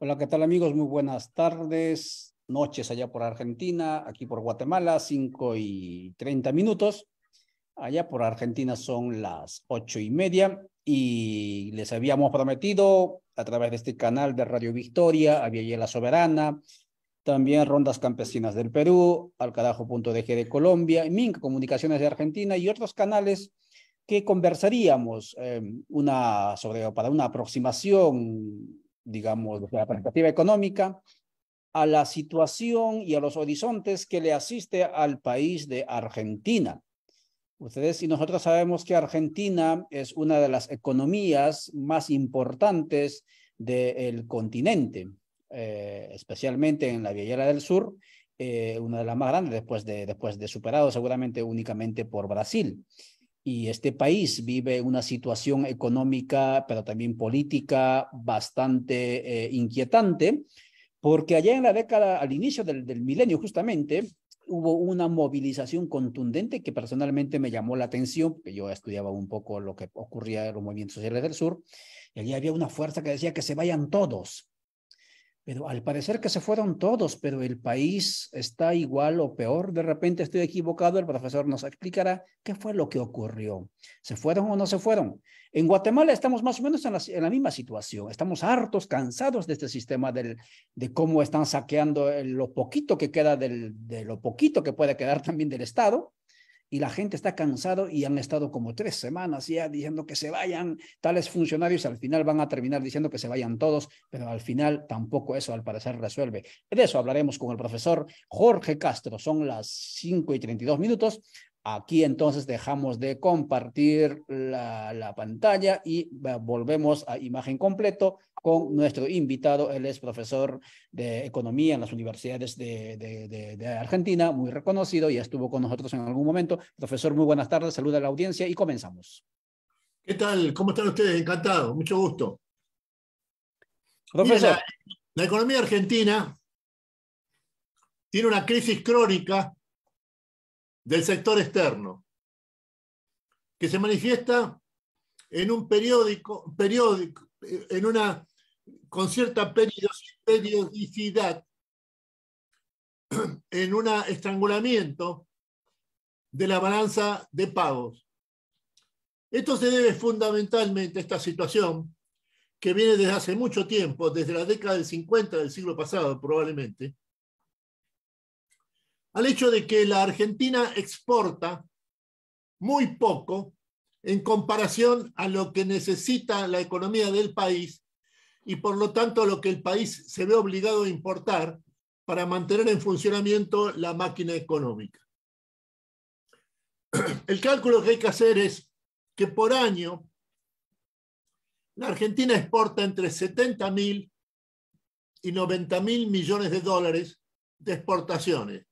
Hola, ¿qué tal amigos? Muy buenas tardes, noches allá por Argentina, aquí por Guatemala, 5:30. Allá por Argentina son las 8:30 y les habíamos prometido a través de este canal de Radio Victoria, Avia La Soberana, también Rondas Campesinas del Perú, Alcarajo.dg de Colombia, Minca Comunicaciones de Argentina y otros canales que conversaríamos para una aproximación, digamos, de la perspectiva económica a la situación y a los horizontes que le asiste al país de Argentina. Ustedes y nosotros sabemos que Argentina es una de las economías más importantes del continente, especialmente en la Viella del Sur, una de las más grandes después de superado seguramente únicamente por Brasil. Y este país vive una situación económica, pero también política bastante inquietante, porque allá en la década, al inicio del milenio justamente, hubo una movilización contundente que personalmente me llamó la atención, porque yo estudiaba un poco lo que ocurría en los movimientos sociales del sur, y allí había una fuerza que decía que se vayan todos. Pero al parecer que se fueron todos, pero el país está igual o peor. De repente estoy equivocado, el profesor nos explicará qué fue lo que ocurrió. ¿Se fueron o no se fueron? En Guatemala estamos más o menos en la misma situación. Estamos hartos, cansados de este sistema de cómo están saqueando lo poquito que queda de lo poquito que puede quedar también del Estado. Y la gente está cansado y han estado como 3 semanas ya diciendo que se vayan tales funcionarios, al final van a terminar diciendo que se vayan todos, pero al final tampoco eso al parecer resuelve. De eso hablaremos con el profesor Jorge Castro. Son las 5:32. Aquí entonces dejamos de compartir la pantalla y volvemos a imagen completo con nuestro invitado. Él es profesor de economía en las universidades de Argentina, muy reconocido, y estuvo con nosotros en algún momento. Profesor, muy buenas tardes, saluda a la audiencia y comenzamos. ¿Qué tal? ¿Cómo están ustedes? Encantado, mucho gusto. Profesor. Mira, la economía argentina tiene una crisis crónica del sector externo, que se manifiesta en un con cierta periodicidad, en un estrangulamiento de la balanza de pagos. Esto se debe fundamentalmente a esta situación que viene desde hace mucho tiempo, desde la década del 50 del siglo pasado probablemente, al hecho de que la Argentina exporta muy poco en comparación a lo que necesita la economía del país y por lo tanto lo que el país se ve obligado a importar para mantener en funcionamiento la máquina económica. El cálculo que hay que hacer es que por año La Argentina exporta entre 70.000 y 90.000 millones de dólares de exportaciones.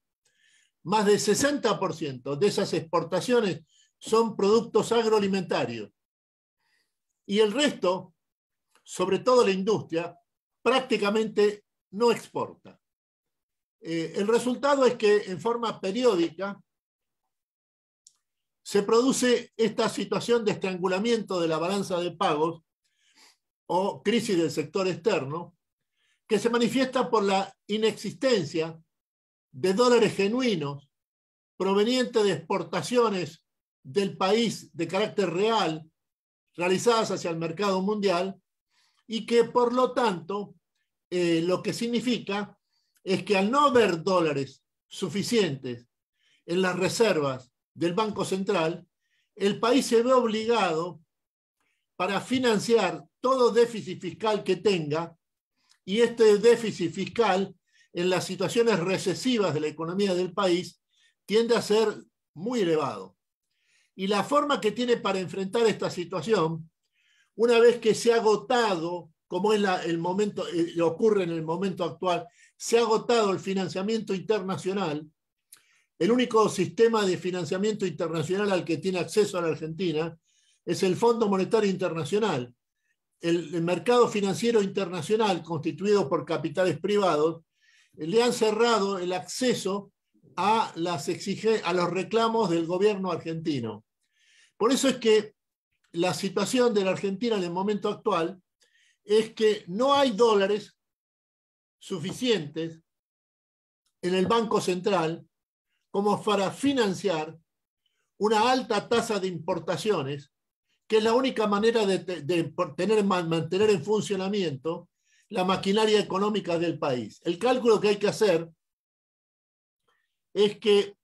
Más del 60% de esas exportaciones son productos agroalimentarios. Y el resto, sobre todo la industria, prácticamente no exporta. El resultado es que en forma periódica se produce esta situación de estrangulamiento de la balanza de pagos o crisis del sector externo, que se manifiesta por la inexistencia de dólares genuinos provenientes de exportaciones del país de carácter real realizadas hacia el mercado mundial y que por lo tanto lo que significa es que al no haber dólares suficientes en las reservas del Banco Central, el país se ve obligado para financiar todo déficit fiscal que tenga, y este déficit fiscal en las situaciones recesivas de la economía del país tiende a ser muy elevado. Y la forma que tiene para enfrentar esta situación, una vez que se ha agotado, como es el momento, ocurre en el momento actual, se ha agotado el financiamiento internacional, el único sistema de financiamiento internacional al que tiene acceso a la Argentina es el Fondo Monetario Internacional. El mercado financiero internacional, constituido por capitales privados, le han cerrado el acceso a los reclamos del gobierno argentino. Por eso es que la situación de la Argentina en el momento actual es que no hay dólares suficientes en el Banco Central como para financiar una alta tasa de importaciones, que es la única manera de mantener en funcionamiento la maquinaria económica del país. El cálculo que hay que hacer es que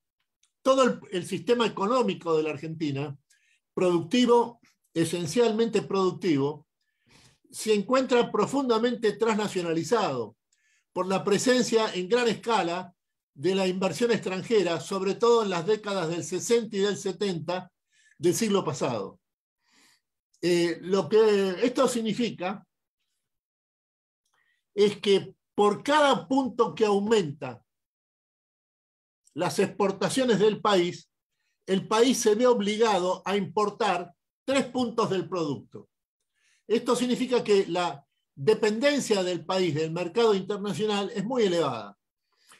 todo el sistema económico de la Argentina, productivo, esencialmente productivo, se encuentra profundamente transnacionalizado por la presencia en gran escala de la inversión extranjera, sobre todo en las décadas del 60 y del 70 del siglo pasado. Lo que esto significa es que por cada punto que aumenta las exportaciones del país, el país se ve obligado a importar 3 puntos del producto. Esto significa que la dependencia del país del mercado internacional es muy elevada.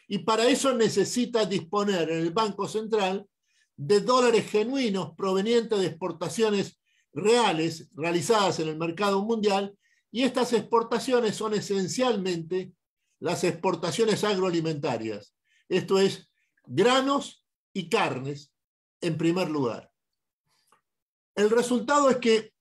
Y para eso necesita disponer en el Banco Central de dólares genuinos provenientes de exportaciones reales realizadas en el mercado mundial, y estas exportaciones son esencialmente las exportaciones agroalimentarias. Esto es, granos y carnes en primer lugar. El resultado es que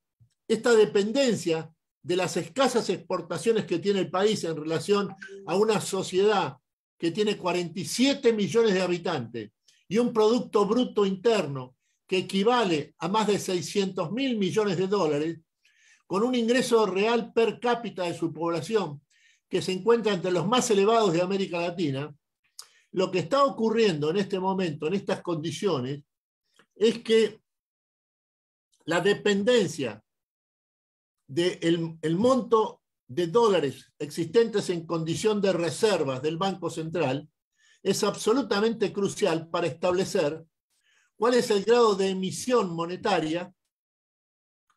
esta dependencia de las escasas exportaciones que tiene el país en relación a una sociedad que tiene 47 millones de habitantes y un Producto Bruto Interno que equivale a más de 600.000 millones de dólares, con un ingreso real per cápita de su población que se encuentra entre los más elevados de América Latina, lo que está ocurriendo en este momento, en estas condiciones, es que la dependencia del monto de dólares existentes en condición de reservas del Banco Central es absolutamente crucial para establecer cuál es el grado de emisión monetaria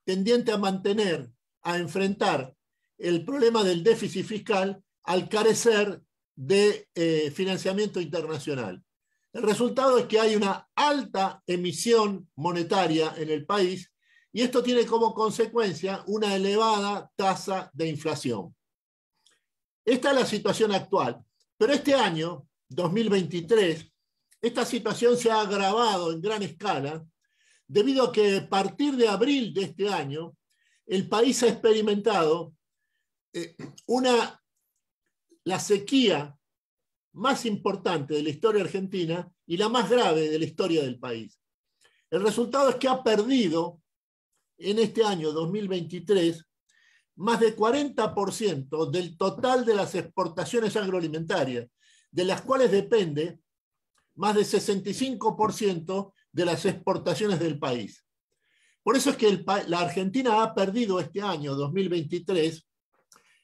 tendiente a enfrentar el problema del déficit fiscal al carecer de financiamiento internacional. El resultado es que hay una alta emisión monetaria en el país, y esto tiene como consecuencia una elevada tasa de inflación. Esta es la situación actual, pero este año, 2023, esta situación se ha agravado en gran escala debido a que a partir de abril de este año el país ha experimentado la sequía más importante de la historia argentina y la más grave de la historia del país. El resultado es que ha perdido en este año 2023 más de 40% del total de las exportaciones agroalimentarias, de las cuales depende más de 65% de las exportaciones del país. Por eso es que la Argentina ha perdido este año, 2023,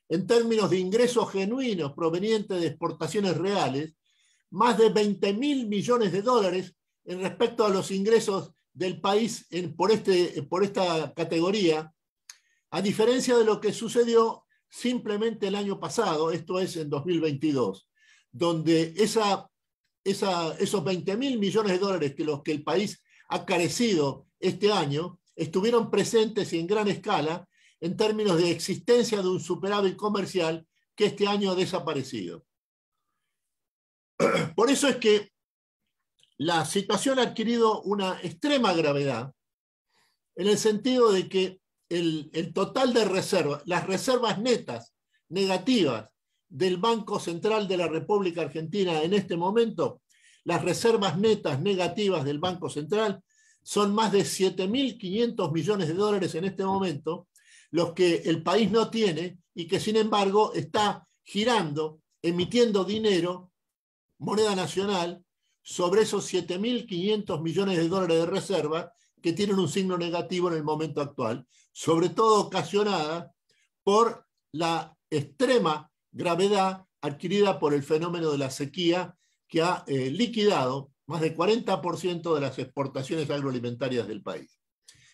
en términos de ingresos genuinos provenientes de exportaciones reales, más de 20.000 millones de dólares en respecto a los ingresos del país por esta categoría, a diferencia de lo que sucedió simplemente el año pasado, esto es en 2022, donde esos 20.000 millones de dólares que los que el país ha carecido este año estuvieron presentes y en gran escala en términos de existencia de un superávit comercial que este año ha desaparecido. Por eso es que la situación ha adquirido una extrema gravedad en el sentido de que el total de reservas, las reservas netas negativas del Banco Central de la República Argentina en este momento, las reservas netas negativas del Banco Central son más de 7.500 millones de dólares en este momento, los que el país no tiene y que sin embargo está girando, emitiendo dinero, moneda nacional, sobre esos 7.500 millones de dólares de reserva que tienen un signo negativo en el momento actual, sobre todo ocasionada por la extrema gravedad adquirida por el fenómeno de la sequía que ha liquidado más del 40% de las exportaciones agroalimentarias del país.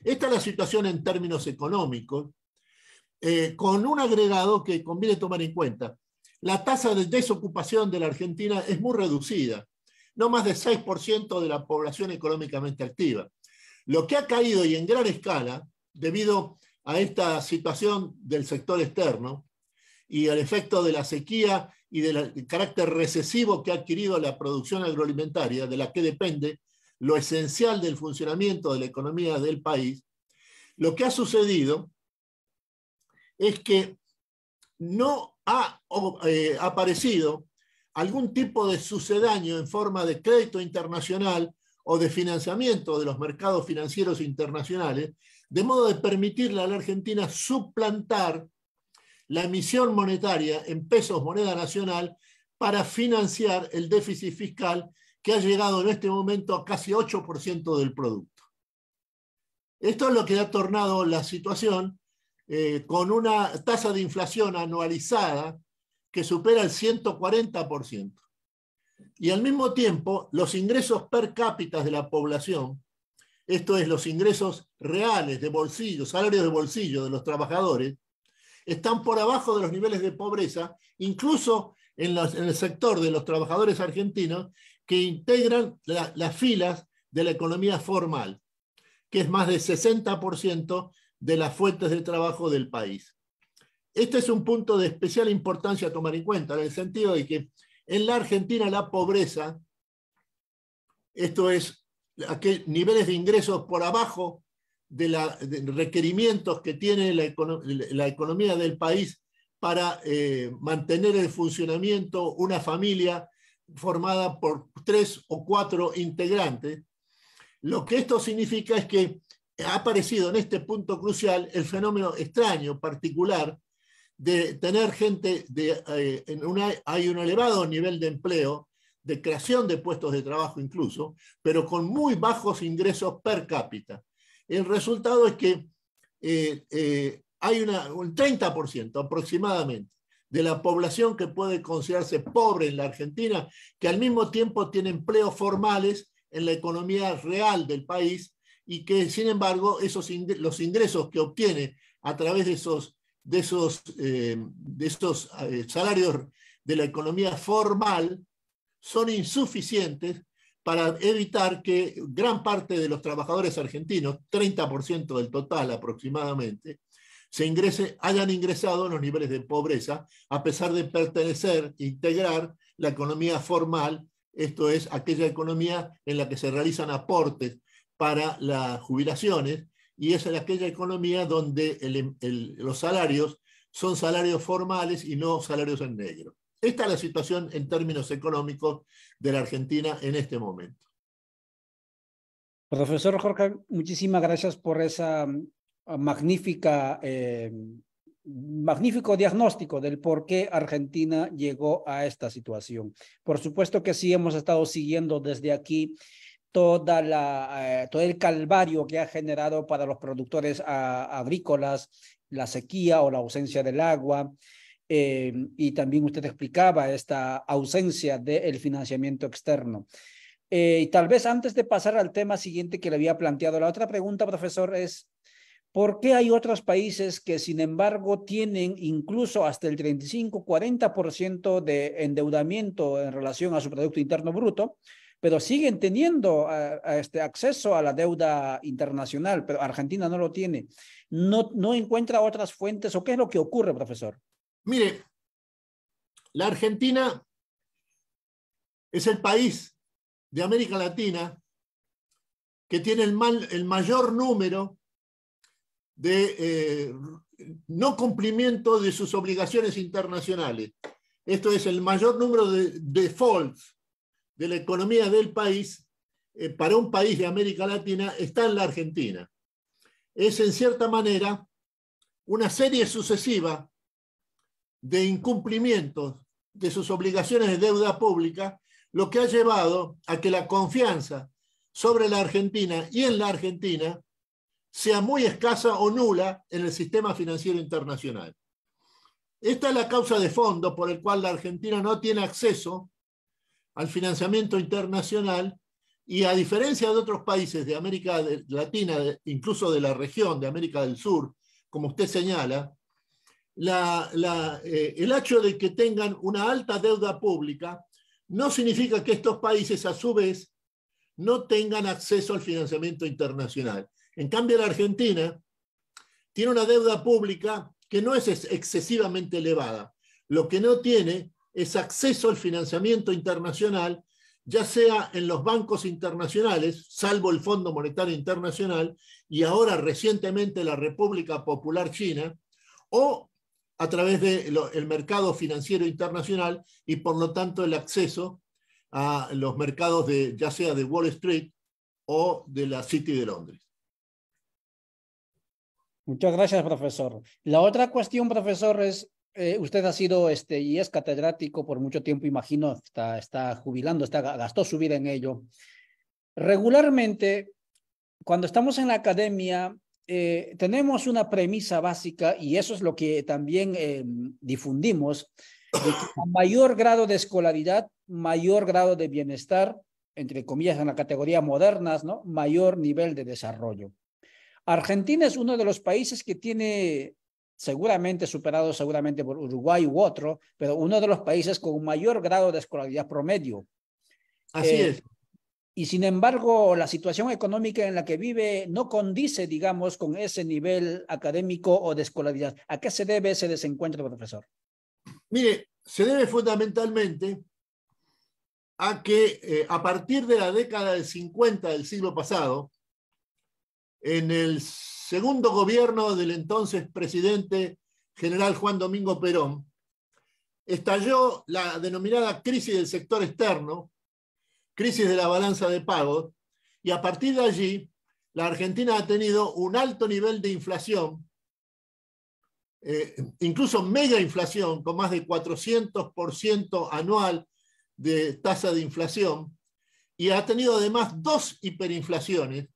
Esta es la situación en términos económicos, con un agregado que conviene tomar en cuenta. La tasa de desocupación de la Argentina es muy reducida, no más de 6% de la población económicamente activa. Lo que ha caído y en gran escala, debido a esta situación del sector externo y al efecto de la sequía y del carácter recesivo que ha adquirido la producción agroalimentaria, de la que depende lo esencial del funcionamiento de la economía del país, lo que ha sucedido es que no ha aparecido algún tipo de sucedáneo en forma de crédito internacional o de financiamiento de los mercados financieros internacionales, de modo de permitirle a la Argentina suplantar la emisión monetaria en pesos moneda nacional para financiar el déficit fiscal que ha llegado en este momento a casi 8% del producto. Esto es lo que ha tornado la situación con una tasa de inflación anualizada que supera el 140%. Y al mismo tiempo, los ingresos per cápita de la población, esto es, los ingresos reales de bolsillo, salarios de bolsillo de los trabajadores, están por abajo de los niveles de pobreza, incluso en el sector de los trabajadores argentinos que integran las filas de la economía formal, que es más del 60% de las fuentes de trabajo del país. Este es un punto de especial importancia a tomar en cuenta, en el sentido de que en la Argentina la pobreza, esto es, niveles de ingresos por abajo de requerimientos que tiene la economía del país para mantener el funcionamiento una familia formada por 3 o 4 integrantes. Lo que esto significa es que ha aparecido en este punto crucial el fenómeno extraño, particular, de tener gente, hay un elevado nivel de empleo, de creación de puestos de trabajo incluso, pero con muy bajos ingresos per cápita. El resultado es que hay un 30% aproximadamente de la población que puede considerarse pobre en la Argentina, que al mismo tiempo tiene empleos formales en la economía real del país y que, sin embargo, los ingresos que obtiene a través de esos salarios de la economía formal son insuficientes para evitar que gran parte de los trabajadores argentinos, 30% del total aproximadamente, hayan ingresado a los niveles de pobreza, a pesar de pertenecer, integrar la economía formal, esto es, aquella economía en la que se realizan aportes para las jubilaciones, y es aquella economía donde los salarios son salarios formales y no salarios en negro. Esta es la situación en términos económicos de la Argentina en este momento. Profesor Jorge, muchísimas gracias por esa magnífico diagnóstico del por qué Argentina llegó a esta situación. Por supuesto que sí hemos estado siguiendo desde aquí todo el calvario que ha generado para los productores agrícolas, la sequía o la ausencia del agua. Y también usted explicaba esta ausencia del financiamiento externo. Y tal vez antes de pasar al tema siguiente que le había planteado, la otra pregunta, profesor, es ¿por qué hay otros países que, sin embargo, tienen incluso hasta el 35-40% de endeudamiento en relación a su Producto Interno Bruto, pero siguen teniendo acceso a la deuda internacional, pero Argentina no lo tiene? ¿No encuentra otras fuentes o qué es lo que ocurre, profesor? Mire, la Argentina es el país de América Latina que tiene el mayor número de no cumplimiento de sus obligaciones internacionales. Esto es, el mayor número de defaults de la economía del país para un país de América Latina está en la Argentina. Es, en cierta manera, una serie sucesiva de incumplimientos de sus obligaciones de deuda pública, lo que ha llevado a que la confianza sobre la Argentina y en la Argentina sea muy escasa o nula en el sistema financiero internacional. Esta es la causa de fondo por el cual la Argentina no tiene acceso al financiamiento internacional y, a diferencia de otros países de América Latina, incluso de la región de América del Sur, como usted señala, el hecho de que tengan una alta deuda pública no significa que estos países, a su vez, no tengan acceso al financiamiento internacional. En cambio, la Argentina tiene una deuda pública que no es excesivamente elevada. Lo que no tiene es acceso al financiamiento internacional, ya sea en los bancos internacionales, salvo el Fondo Monetario Internacional, y ahora recientemente la República Popular China, o a través del mercado financiero internacional y, por lo tanto, el acceso a los mercados ya sea de Wall Street o de la City de Londres. Muchas gracias, profesor. La otra cuestión, profesor, es, usted ha sido y es catedrático por mucho tiempo, imagino, está jubilando, gastó su vida en ello. Regularmente, cuando estamos en la academia, tenemos una premisa básica, y eso es lo que también difundimos, de que a mayor grado de escolaridad, mayor grado de bienestar, entre comillas, en la categoría modernas, ¿no? Mayor nivel de desarrollo. Argentina es uno de los países que tiene, superado seguramente por Uruguay u otro, pero uno de los países con mayor grado de escolaridad promedio. Así es. Y sin embargo, la situación económica en la que vive no condice, digamos, con ese nivel académico o de escolaridad. ¿A qué se debe ese desencuentro, profesor? Mire, se debe fundamentalmente a que a partir de la década del 50 del siglo pasado, en el segundo gobierno del entonces presidente general Juan Domingo Perón, estalló la denominada crisis del sector externo, crisis de la balanza de pagos, y a partir de allí la Argentina ha tenido un alto nivel de inflación, incluso mega inflación, con más de 400% anual de tasa de inflación, y ha tenido además dos hiperinflaciones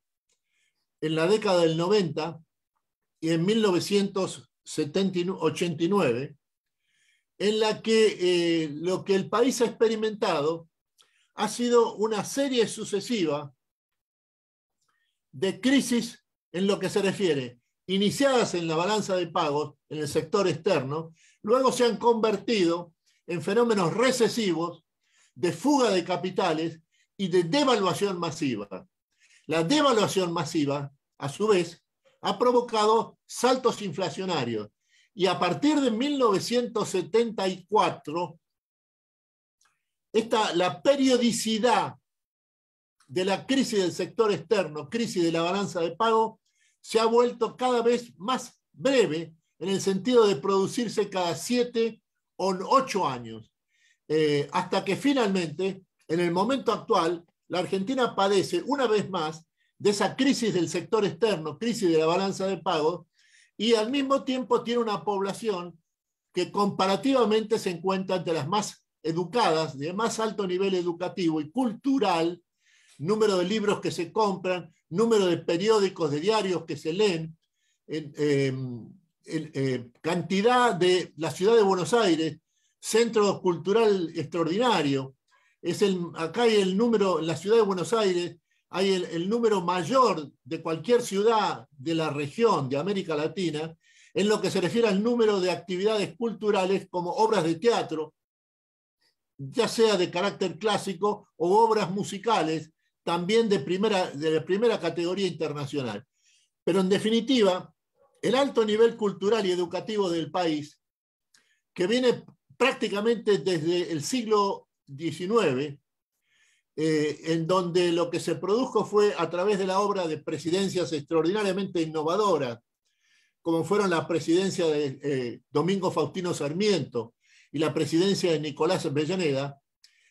en la década del 90 y en 1989, en la que lo que el país ha experimentado ha sido una serie sucesiva de crisis en lo que se refiere, iniciadas en la balanza de pagos, en el sector externo, luego se han convertido en fenómenos recesivos de fuga de capitales y de devaluación masiva. La devaluación masiva, a su vez, ha provocado saltos inflacionarios, y a partir de 1974, la periodicidad de la crisis del sector externo, crisis de la balanza de pago, se ha vuelto cada vez más breve, en el sentido de producirse cada 7 o 8 años, hasta que finalmente, en el momento actual, la Argentina padece una vez más de esa crisis del sector externo, crisis de la balanza de pagos, y al mismo tiempo tiene una población que comparativamente se encuentra entre las más educadas, de más alto nivel educativo y cultural, número de libros que se compran, número de periódicos, de diarios que se leen, cantidad de la ciudad de Buenos Aires, centro cultural extraordinario. Acá hay el número, en la ciudad de Buenos Aires, hay el número mayor de cualquier ciudad de la región de América Latina en lo que se refiere al número de actividades culturales como obras de teatro, ya sea de carácter clásico o obras musicales, también de primera categoría internacional. Pero en definitiva, el alto nivel cultural y educativo del país, que viene prácticamente desde el siglo XIX, en donde lo que se produjo fue a través de la obra de presidencias extraordinariamente innovadoras, como fueron la presidencia de Domingo Faustino Sarmiento y la presidencia de Nicolás Avellaneda,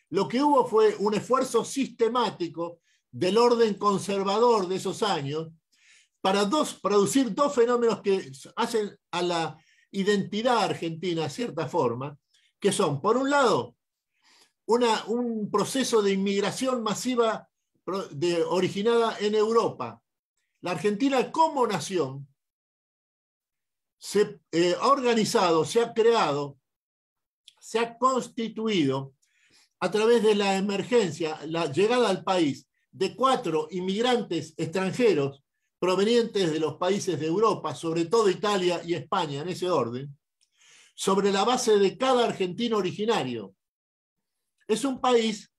lo que hubo fue un esfuerzo sistemático del orden conservador de esos años para producir dos fenómenos que hacen a la identidad argentina, a cierta forma, que son, por un lado, un proceso de inmigración masiva originada en Europa. La Argentina como nación se ha organizado, se ha creado, se ha constituido a través de la emergencia, la llegada al país de 4 inmigrantes extranjeros provenientes de los países de Europa, sobre todo Italia y España, en ese orden, sobre la base de cada argentino originario. Es un país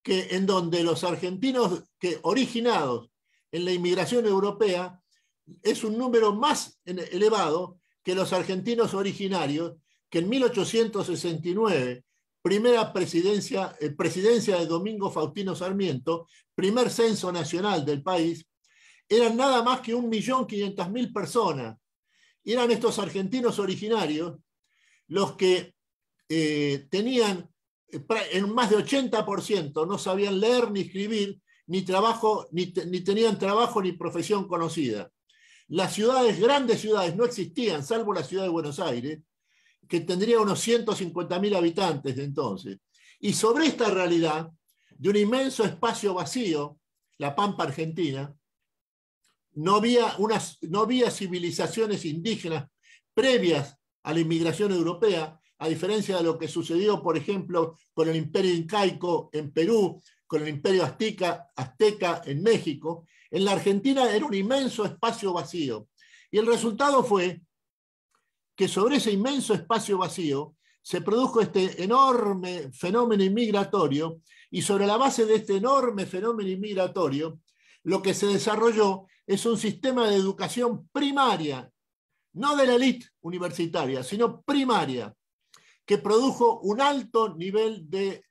en donde los argentinos originados en la inmigración europea es un número más elevado que los argentinos originarios que en 1869, primera presidencia de Domingo Faustino Sarmiento, primer censo nacional del país, eran nada más que 1.500.000 personas. Y eran estos argentinos originarios los que tenían en más de 80% no sabían leer ni escribir, ni tenían trabajo ni profesión conocida. Las ciudades, grandes ciudades, no existían, salvo la ciudad de Buenos Aires, que tendría unos 150.000 habitantes de entonces. Y sobre esta realidad, de un inmenso espacio vacío, la Pampa Argentina, no había civilizaciones indígenas previas a la inmigración europea, a diferencia de lo que sucedió, por ejemplo, con el Imperio Incaico en Perú, con el Imperio Azteca en México. En la Argentina era un inmenso espacio vacío. Y el resultado fue que sobre ese inmenso espacio vacío se produjo este enorme fenómeno inmigratorio, y sobre la base de este enorme fenómeno inmigratorio, lo que se desarrolló es un sistema de educación primaria, no de la élite universitaria, sino primaria, que produjo un alto nivel de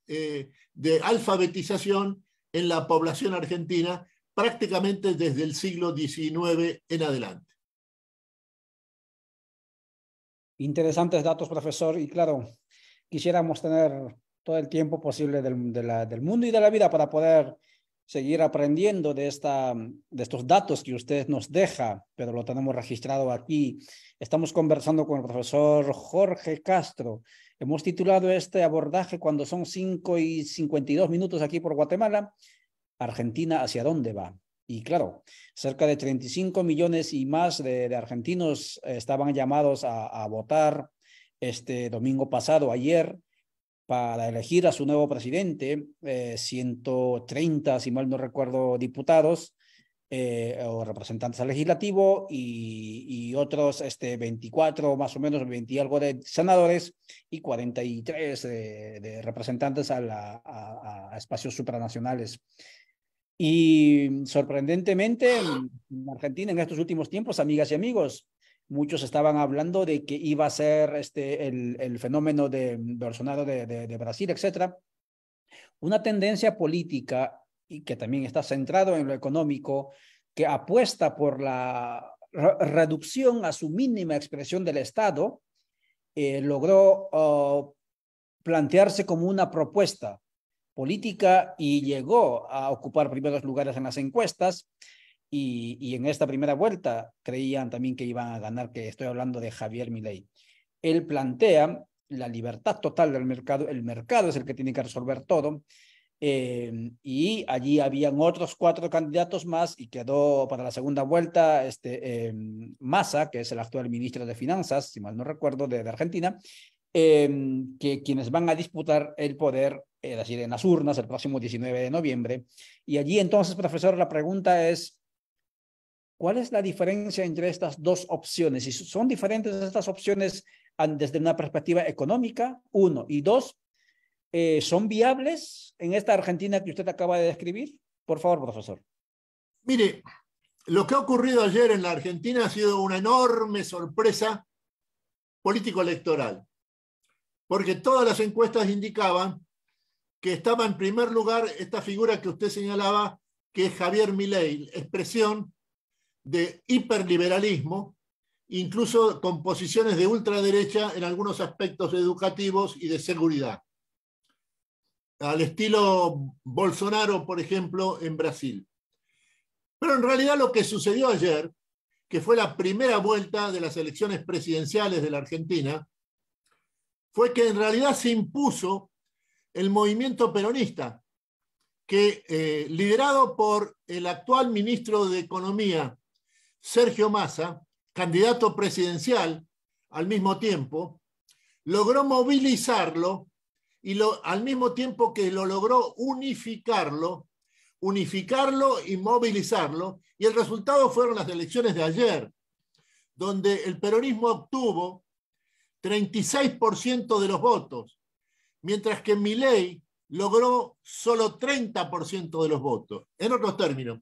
alfabetización en la población argentina prácticamente desde el siglo XIX en adelante. Interesantes datos, profesor, y claro, quisiéramos tener todo el tiempo posible del mundo y de la vida para poder seguir aprendiendo de estos datos que usted nos deja, pero lo tenemos registrado aquí. Estamos conversando con el profesor Jorge Castro. Hemos titulado este abordaje cuando son 5:52 aquí por Guatemala, Argentina, ¿hacia dónde va? Y claro, cerca de 35 millones y más de argentinos estaban llamados a votar este domingo pasado, ayer, para elegir a su nuevo presidente, 130, si mal no recuerdo, diputados o representantes al legislativo y otros 24, más o menos 20 y algo de senadores y 43 de representantes a espacios supranacionales. Y sorprendentemente, en Argentina en estos últimos tiempos, amigas y amigos, muchos estaban hablando de que iba a ser el fenómeno de Bolsonaro de Brasil, etcétera, una tendencia política y que también está centrado en lo económico, que apuesta por la reducción a su mínima expresión del Estado, logró plantearse como una propuesta política y llegó a ocupar primeros lugares en las encuestas. Y en esta primera vuelta creían también que iban a ganar, que estoy hablando de Javier Milei. Él plantea la libertad total del mercado, el mercado es el que tiene que resolver todo. y allí habían otros 4 candidatos más y quedó para la segunda vuelta Massa, que es el actual ministro de Finanzas, si mal no recuerdo, de Argentina, que quienes van a disputar el poder, es decir, en las urnas el próximo 19 de noviembre. Y allí entonces, profesor, la pregunta es, ¿cuál es la diferencia entre estas dos opciones? Y son diferentes estas opciones desde una perspectiva económica, 1, y 2, ¿son viables en esta Argentina que usted acaba de describir? Por favor, profesor. Mire, lo que ha ocurrido ayer en la Argentina ha sido una enorme sorpresa político-electoral, porque todas las encuestas indicaban que estaba en primer lugar esta figura que usted señalaba, que es Javier Milei, expresión de hiperliberalismo, incluso con posiciones de ultraderecha en algunos aspectos educativos y de seguridad, al estilo Bolsonaro, por ejemplo, en Brasil. Pero en realidad lo que sucedió ayer, que fue la primera vuelta de las elecciones presidenciales de la Argentina, fue que en realidad se impuso el movimiento peronista, que liderado por el actual ministro de Economía, Sergio Massa, candidato presidencial al mismo tiempo, logró movilizarlo y al mismo tiempo que lo logró unificarlo y movilizarlo, y el resultado fueron las elecciones de ayer, donde el peronismo obtuvo 36% de los votos, mientras que Milei logró solo 30% de los votos. En otros términos,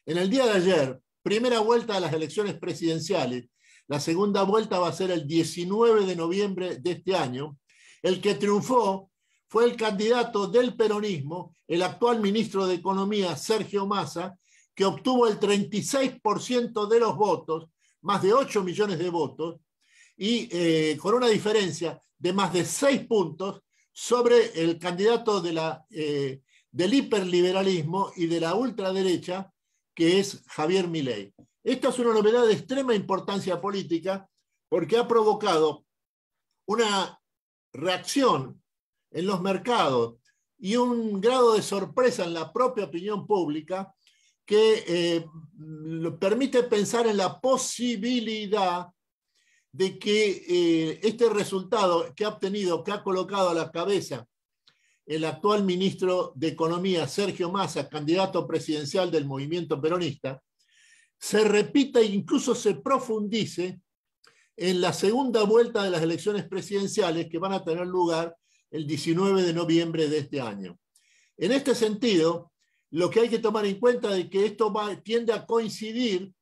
en el día de ayer, primera vuelta de las elecciones presidenciales, la segunda vuelta va a ser el 19 de noviembre de este año, el que triunfó fue el candidato del peronismo, el actual ministro de Economía, Sergio Massa, que obtuvo el 36% de los votos, más de 8 millones de votos, y con una diferencia de más de 6 puntos sobre el candidato del hiperliberalismo y de la ultraderecha, que es Javier Milei. Esta es una novedad de extrema importancia política porque ha provocado una reacción en los mercados y un grado de sorpresa en la propia opinión pública que permite pensar en la posibilidad de que este resultado que ha obtenido, que ha colocado a la cabeza el actual ministro de Economía, Sergio Massa, candidato presidencial del movimiento peronista, se repita e incluso se profundice en la segunda vuelta de las elecciones presidenciales que van a tener lugar el 19 de noviembre de este año. En este sentido, lo que hay que tomar en cuenta es que esto tiende a coincidir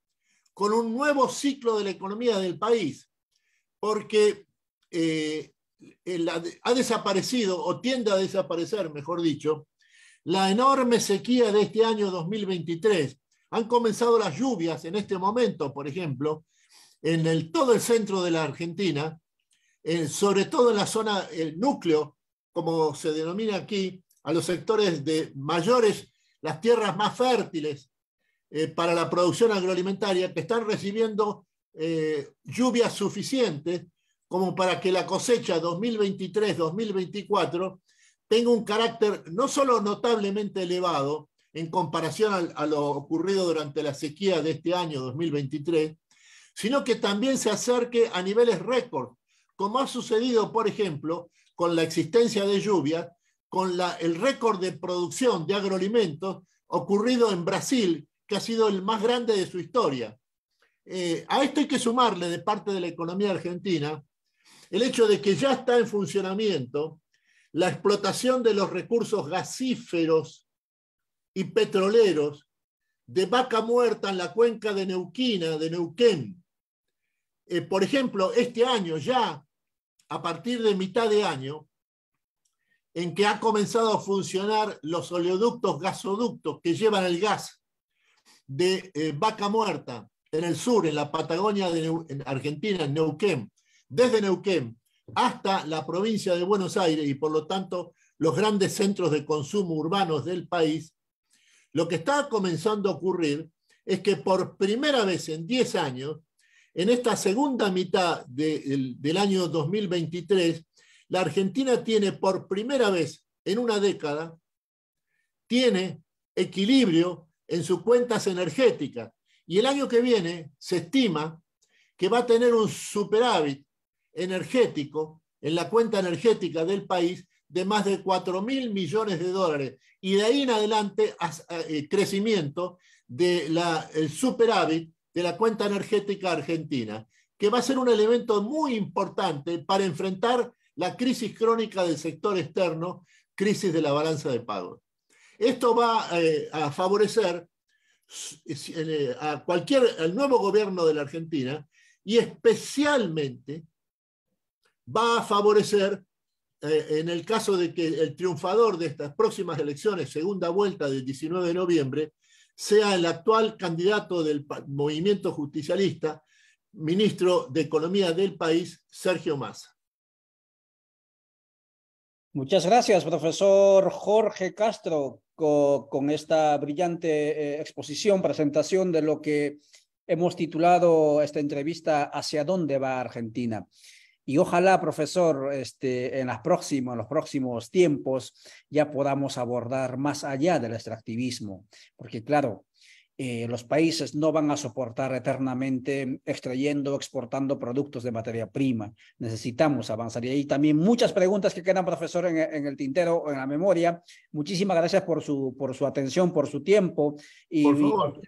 con un nuevo ciclo de la economía del país, porque ha desaparecido, o tiende a desaparecer, mejor dicho, la enorme sequía de este año 2023. Han comenzado las lluvias en este momento, por ejemplo, en todo el centro de la Argentina, sobre todo en la zona, el núcleo, como se denomina aquí, a los sectores de mayores, las tierras más fértiles para la producción agroalimentaria, que están recibiendo lluvias suficientes como para que la cosecha 2023-2024 tenga un carácter no solo notablemente elevado en comparación a lo ocurrido durante la sequía de este año 2023, sino que también se acerque a niveles récord, como ha sucedido, por ejemplo, con la existencia de lluvias, con el récord de producción de agroalimentos ocurrido en Brasil, que ha sido el más grande de su historia. A esto hay que sumarle, de parte de la economía argentina, el hecho de que ya está en funcionamiento la explotación de los recursos gasíferos y petroleros de Vaca Muerta en la cuenca de Neuquén. Por ejemplo, este año ya, a partir de mitad de año, en que ha comenzado a funcionar los oleoductos, gasoductos que llevan el gas de Vaca Muerta en el sur, en la Patagonia en Argentina, en Neuquén, desde Neuquén hasta la provincia de Buenos Aires y por lo tanto los grandes centros de consumo urbanos del país, lo que está comenzando a ocurrir es que por primera vez en 10 años, en esta segunda mitad del año 2023, la Argentina tiene por primera vez en una década tiene equilibrio en sus cuentas energéticas. Y el año que viene se estima que va a tener un superávit energético en la cuenta energética del país de más de 4.000 millones de dólares. Y de ahí en adelante, crecimiento del superávit de la cuenta energética argentina, que va a ser un elemento muy importante para enfrentar la crisis crónica del sector externo, crisis de la balanza de pagos. Esto va a favorecer al nuevo gobierno de la Argentina y especialmente va a favorecer en el caso de que el triunfador de estas próximas elecciones, segunda vuelta del 19 de noviembre, sea el actual candidato del movimiento justicialista, ministro de Economía del país, Sergio Massa. Muchas gracias, profesor Jorge Castro, con esta brillante exposición, presentación de lo que hemos titulado esta entrevista ¿Hacia dónde va Argentina? Y ojalá, profesor, en los próximos tiempos ya podamos abordar más allá del extractivismo, porque claro, los países no van a soportar eternamente extrayendo, exportando productos de materia prima. Necesitamos avanzar. Y hay también muchas preguntas que quedan, profesor, en el tintero, en la memoria. Muchísimas gracias por su atención, por su tiempo. Por favor.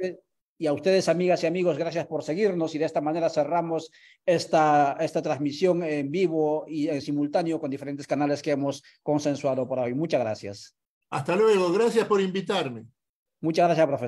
Y a ustedes, amigas y amigos, gracias por seguirnos. Y de esta manera cerramos esta transmisión en vivo y en simultáneo con diferentes canales que hemos consensuado por hoy. Muchas gracias. Hasta luego. Gracias por invitarme. Muchas gracias, profesor.